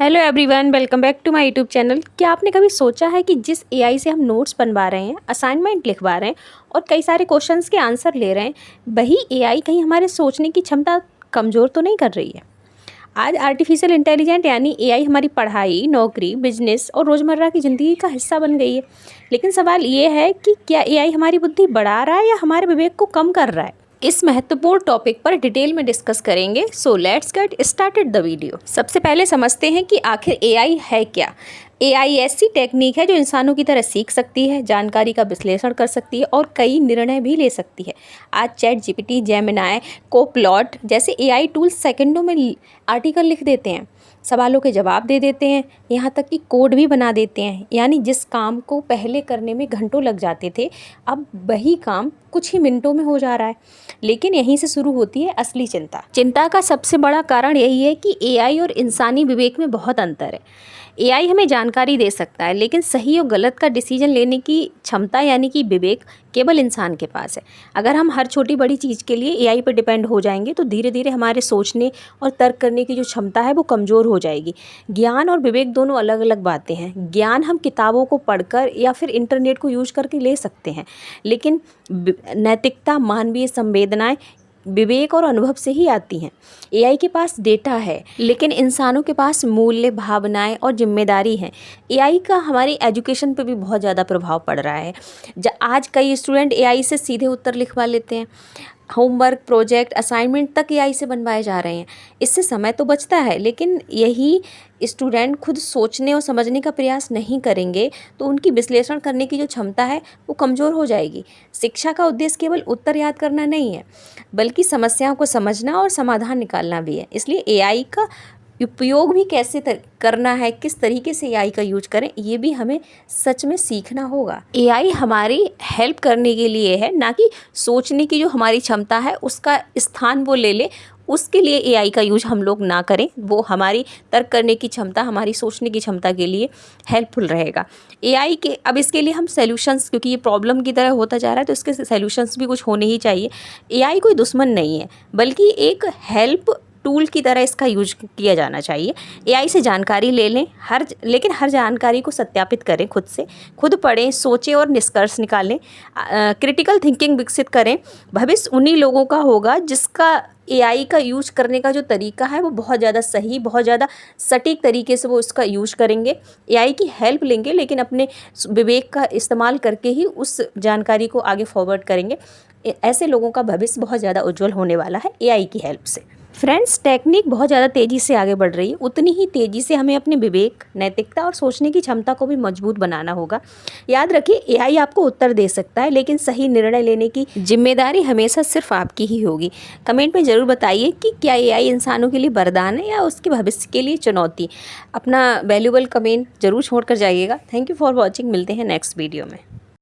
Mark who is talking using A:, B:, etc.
A: Hello everyone, welcome back to my YouTube channel. क्या आपने कभी सोचा है कि जिस एआई से हम नोट्स बनवा रहे हैं, असाइनमेंट लिखवा रहे हैं और कई सारे क्वेश्चंस के आंसर ले रहे हैं, वही एआई कहीं हमारे सोचने की क्षमता कमज़ोर तो नहीं कर रही है। आज आर्टिफिशियल इंटेलिजेंट यानी एआई हमारी पढ़ाई, नौकरी, बिजनेस और रोज़मर्रा की ज़िंदगी का हिस्सा बन गई है। लेकिन सवाल ये है कि क्या एआई हमारी बुद्धि बढ़ा रहा है या हमारे विवेक को कम कर रहा है। इस महत्वपूर्ण टॉपिक पर डिटेल में डिस्कस करेंगे। So let's get started the video. सबसे पहले समझते हैं कि आखिर एआई है क्या। एआई ऐसी टेक्निक है जो इंसानों की तरह सीख सकती है, जानकारी का विश्लेषण कर सकती है और कई निर्णय भी ले सकती है। आज चैट जीपीटी, जेमिनाई, कोप्लॉट जैसे एआई टूल्स सेकंडों में आर्टिकल लिख देते हैं, सवालों के जवाब दे देते हैं, यहाँ तक कि कोड भी बना देते हैं। यानी जिस काम को पहले करने में घंटों लग जाते थे, अब वही काम कुछ ही मिनटों में हो जा रहा है। लेकिन यहीं से शुरू होती है असली चिंता का सबसे बड़ा कारण यही है कि एआई और इंसानी विवेक में बहुत अंतर है। एआई हमें जानकारी दे सकता है, लेकिन सही और गलत का डिसीजन लेने की क्षमता यानी कि विवेक केवल इंसान के पास है। अगर हम हर छोटी बड़ी चीज़ के लिए एआई पर डिपेंड हो जाएंगे तो धीरे धीरे हमारे सोचने और तर्क करने की जो क्षमता है वो कमज़ोर हो जाएगी। ज्ञान और विवेक दोनों अलग अलग बातें हैं। ज्ञान हम किताबों को पढ़कर या फिर इंटरनेट को यूज करके ले सकते हैं, लेकिन नैतिकता, मानवीय संवेदनाएं, विवेक और अनुभव से ही आती हैं। एआई के पास डेटा है, लेकिन इंसानों के पास मूल्य, भावनाएं और जिम्मेदारी है। एआई का हमारी एजुकेशन पे भी बहुत ज़्यादा प्रभाव पड़ रहा है। आज कई स्टूडेंट एआई से सीधे उत्तर लिखवा लेते हैं। होमवर्क, प्रोजेक्ट, असाइनमेंट तक एआई से बनवाए जा रहे हैं। इससे समय तो बचता है, लेकिन यही स्टूडेंट खुद सोचने और समझने का प्रयास नहीं करेंगे तो उनकी विश्लेषण करने की जो क्षमता है वो कमज़ोर हो जाएगी। शिक्षा का उद्देश्य केवल उत्तर याद करना नहीं है, बल्कि समस्याओं को समझना और समाधान निकालना भी है। इसलिए एआई का उपयोग भी कैसे करना है, किस तरीके से एआई का यूज करें, ये भी हमें सच में सीखना होगा। एआई हमारी हेल्प करने के लिए है, ना कि सोचने की जो हमारी क्षमता है उसका स्थान वो ले ले। उसके लिए एआई का यूज हम लोग ना करें। वो हमारी तर्क करने की क्षमता, हमारी सोचने की क्षमता के लिए हेल्पफुल रहेगा। एआई के अब इसके लिए हम सॉल्यूशंस, क्योंकि ये प्रॉब्लम की तरह होता जा रहा है तो इसके सॉल्यूशंस भी कुछ होने ही चाहिए। एआई कोई दुश्मन नहीं है, बल्कि एक हेल्प टूल की तरह इसका यूज किया जाना चाहिए। एआई से जानकारी ले लें, लेकिन हर जानकारी को सत्यापित करें खुद से। खुद पढ़ें, सोचें और निष्कर्ष निकालें। क्रिटिकल थिंकिंग विकसित करें। भविष्य उन्हीं लोगों का होगा जिसका एआई का यूज करने का जो तरीका है वो बहुत ज़्यादा सही, बहुत ज़्यादा सटीक तरीके से वो इसका यूज करेंगे। एआई की हेल्प लेंगे, लेकिन अपने विवेक का इस्तेमाल करके ही उस जानकारी को आगे फॉरवर्ड करेंगे। ऐसे लोगों का भविष्य बहुत ज़्यादा उज्जवल होने वाला है एआई की हेल्प से। फ्रेंड्स, टेक्निक बहुत ज़्यादा तेज़ी से आगे बढ़ रही है, उतनी ही तेज़ी से हमें अपने विवेक, नैतिकता और सोचने की क्षमता को भी मजबूत बनाना होगा। याद रखिए, एआई आपको उत्तर दे सकता है, लेकिन सही निर्णय लेने की जिम्मेदारी हमेशा सिर्फ आपकी ही होगी। कमेंट में ज़रूर बताइए कि क्या एआई इंसानों के लिए वरदान है या उसके भविष्य के लिए चुनौती। अपना वैल्यूएबल कमेंट ज़रूर छोड़ कर जाइएगा। Thank you for watching. मिलते हैं नेक्स्ट वीडियो में।